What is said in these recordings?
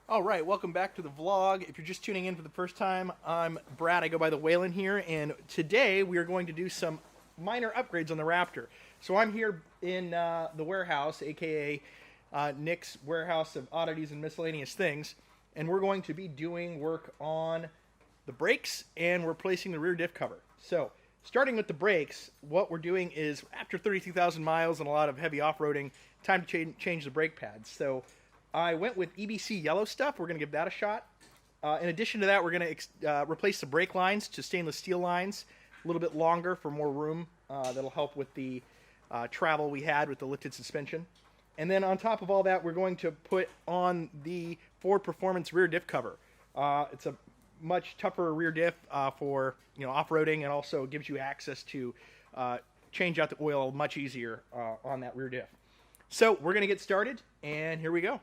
All right, welcome back to the vlog. If you're just tuning in for the first time, I'm Brad. I go by TheWhalen here, and today we are going to do some minor upgrades on the Raptor. So I'm here in the warehouse, aka Nick's warehouse of oddities and miscellaneous things, and we're going to be doing work on the brakes and replacing the rear diff cover. So starting with the brakes, what we're doing is after 32,000 miles and a lot of heavy off-roading, time to change the brake pads. So I went with EBC Yellow Stuff. We're going to give that a shot. In addition to that, we're going to replace the brake lines to stainless steel lines, a little bit longer for more room. That'll help with the travel we had with the lifted suspension. And then on top of all that, we're going to put on the Ford Performance rear diff cover. It's a much tougher rear diff for off-roading, and also gives you access to change out the oil much easier on that rear diff. So we're going to get started, and here we go.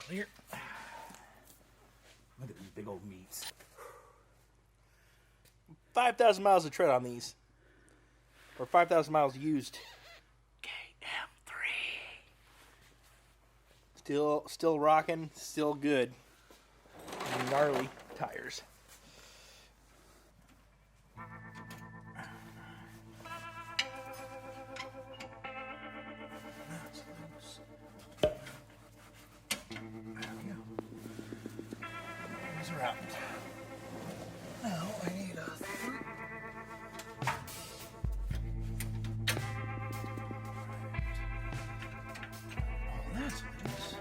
Clear. Look at these big old meats. 5,000 miles of tread on these. Or 5,000 miles used. KM3. Still rocking, still good. Gnarly tires. Out. Now I need a that's nice.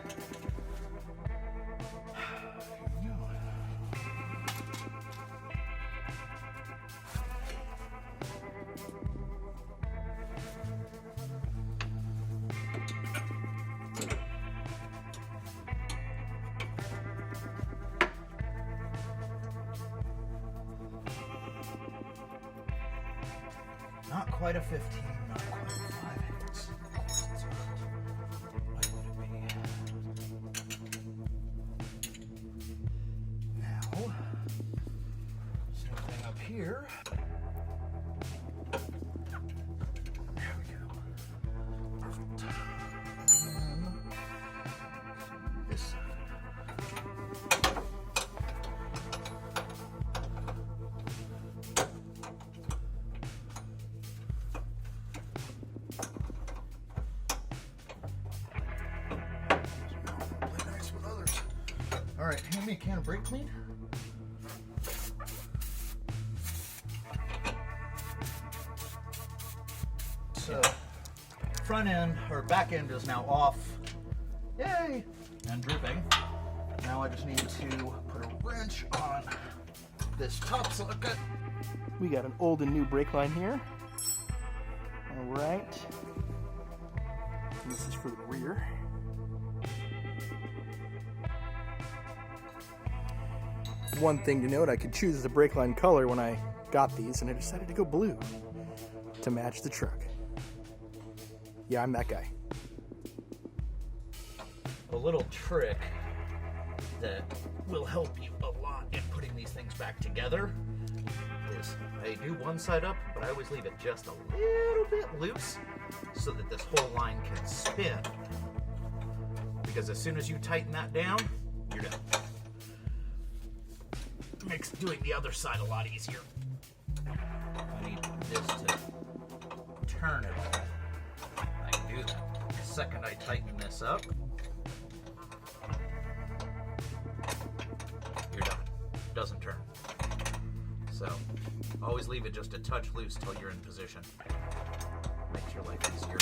Not quite a 15, not quite a 5/8. Of course it's not. Why would it be? Now, same thing up here. There we go. Perfect. And this side. All right, hand me a can of brake clean. So, front end or back end is now off. Yay! And dripping. Now I just need to put a wrench on this top socket. We got an old and new brake line here. All right. This is for the rear. One thing to note, I could choose the brake line color when I got these, and I decided to go blue. to match the truck. Yeah, I'm that guy. A little trick that will help you a lot in putting these things back together is I do one side up, but I always leave it just a little bit loose so that this whole line can spin. Because as soon as you tighten that down, you're done. It makes doing the other side a lot easier. I need this to turn it all. I can do that. The second I tighten this up, you're done. Doesn't turn. So always leave it just a touch loose till you're in position. Makes your life easier.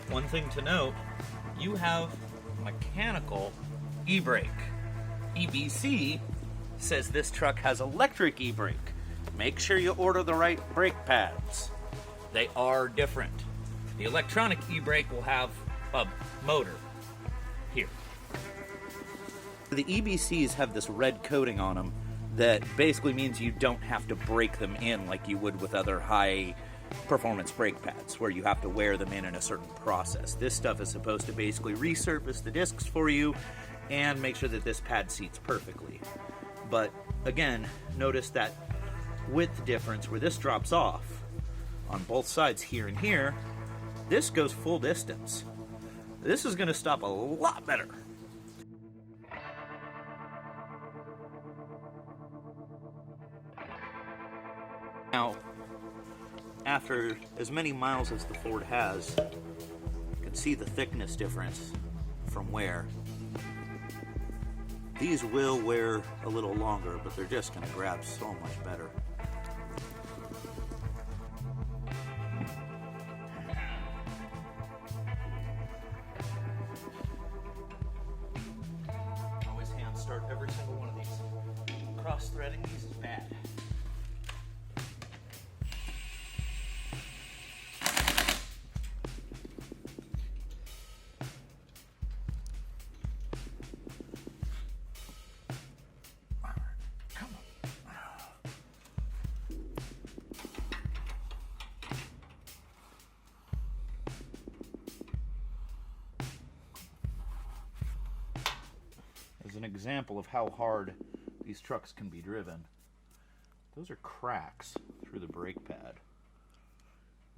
One thing to note, you have mechanical e-brake. EBC says this truck has electric e-brake. Make sure you order the right brake pads. They are different. The electronic e-brake will have a motor here. The EBCs have this red coating on them that basically means you don't have to brake them in like you would with other high performance brake pads where you have to wear them in a certain process. This stuff is supposed to basically resurface the discs for you and make sure that this pad seats perfectly. But again, notice that width difference where this drops off on both sides here and here. This goes full distance. This is going to stop a lot better. Now, after as many miles as the Ford has, you can see the thickness difference from wear. These will wear a little longer, but they're just going to grab so much better. Always hand start every single one of these. Cross-threading these is bad. As an example of how hard these trucks can be driven, those are cracks through the brake pad.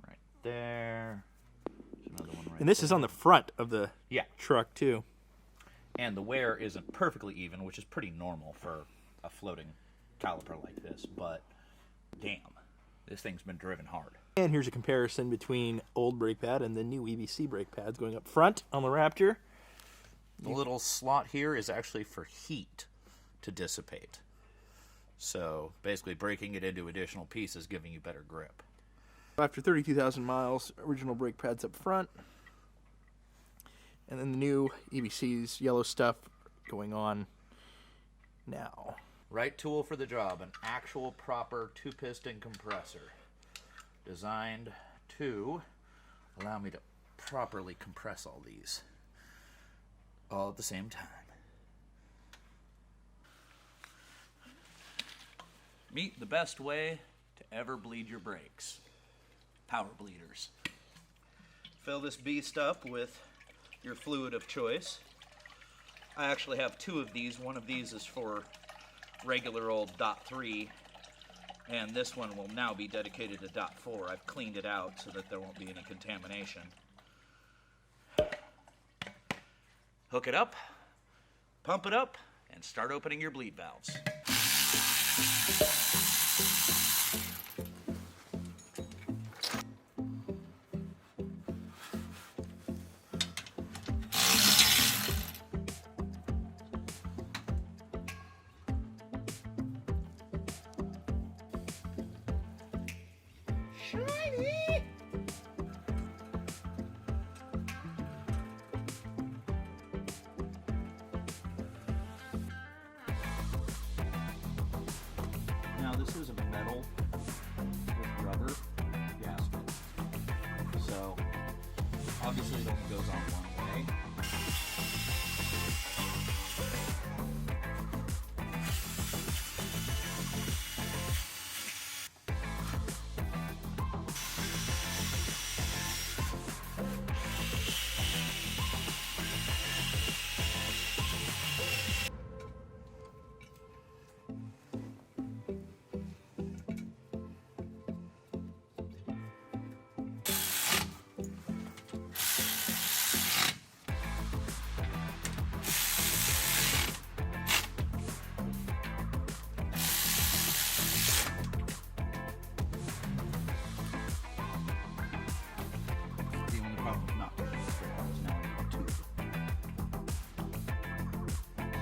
Right there. There's another one right And this there. is on the front of the Yeah. truck too. And the wear isn't perfectly even, which is pretty normal for a floating caliper like this, but damn, this thing's been driven hard. And here's a comparison between old brake pad and the new EBC brake pads going up front on the Raptor. The little slot here is actually for heat to dissipate. So basically breaking it into additional pieces, giving you better grip. After 32,000 miles, original brake pads up front. And then the new EBC's Yellow Stuff going on now. Right tool for the job, an actual proper 2-piston compressor. Designed to allow me to properly compress all these. All at the same time. Meet the best way to ever bleed your brakes. Power bleeders. Fill this beast up with your fluid of choice. I actually have 2 of these. One of these is for regular old .3, and this one will now be dedicated to .4. I've cleaned it out so that there won't be any contamination. Hook it up, pump it up, and start opening your bleed valves. Shiny! Now this is a metal with rubber gasket, so obviously it only goes on one way.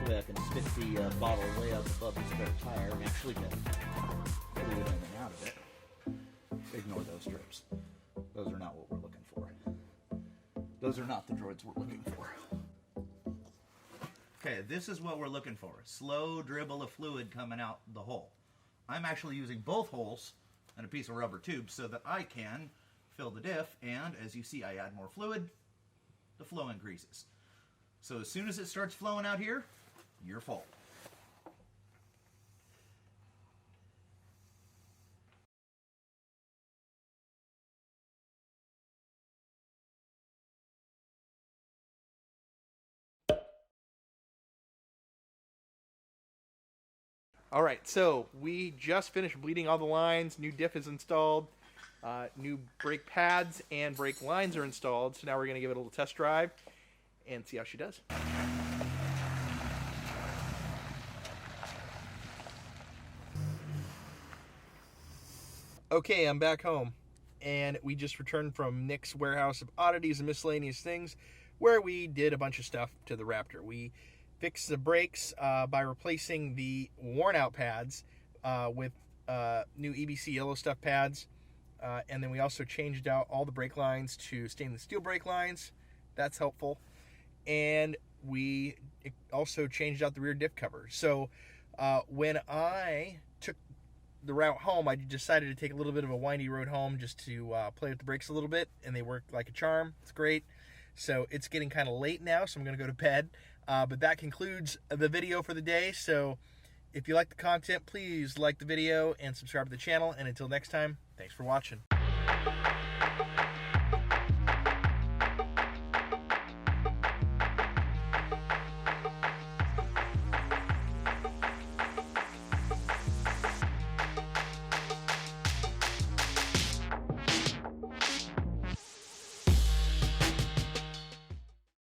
back and stick the bottle way up above the spare tire and actually get fluid in and out of it. Ignore those strips. Those are not what we're looking for. Those are not the droids we're looking for. Okay, this is what we're looking for. Slow dribble of fluid coming out the hole. I'm actually using both holes and a piece of rubber tube so that I can fill the diff, and as you see, I add more fluid, the flow increases. So as soon as it starts flowing out here, you're full. All right, so we just finished bleeding all the lines. New diff is installed. New brake pads and brake lines are installed. So now we're going to give it a little test drive and see how she does. Okay, I'm back home. And we just returned from Nick's warehouse of oddities and miscellaneous things, where we did a bunch of stuff to the Raptor. We fixed the brakes by replacing the worn-out pads with new EBC Yellow Stuff pads. And then we also changed out all the brake lines to stainless steel brake lines. That's helpful. And we also changed out the rear diff cover. So when I took the route home, I decided to take a little bit of a windy road home just to play with the brakes a little bit, and they work like a charm. It's great. So it's getting kind of late now, so I'm going to go to bed. But that concludes the video for the day. So if you like the content, please like the video and subscribe to the channel. And until next time, thanks for watching.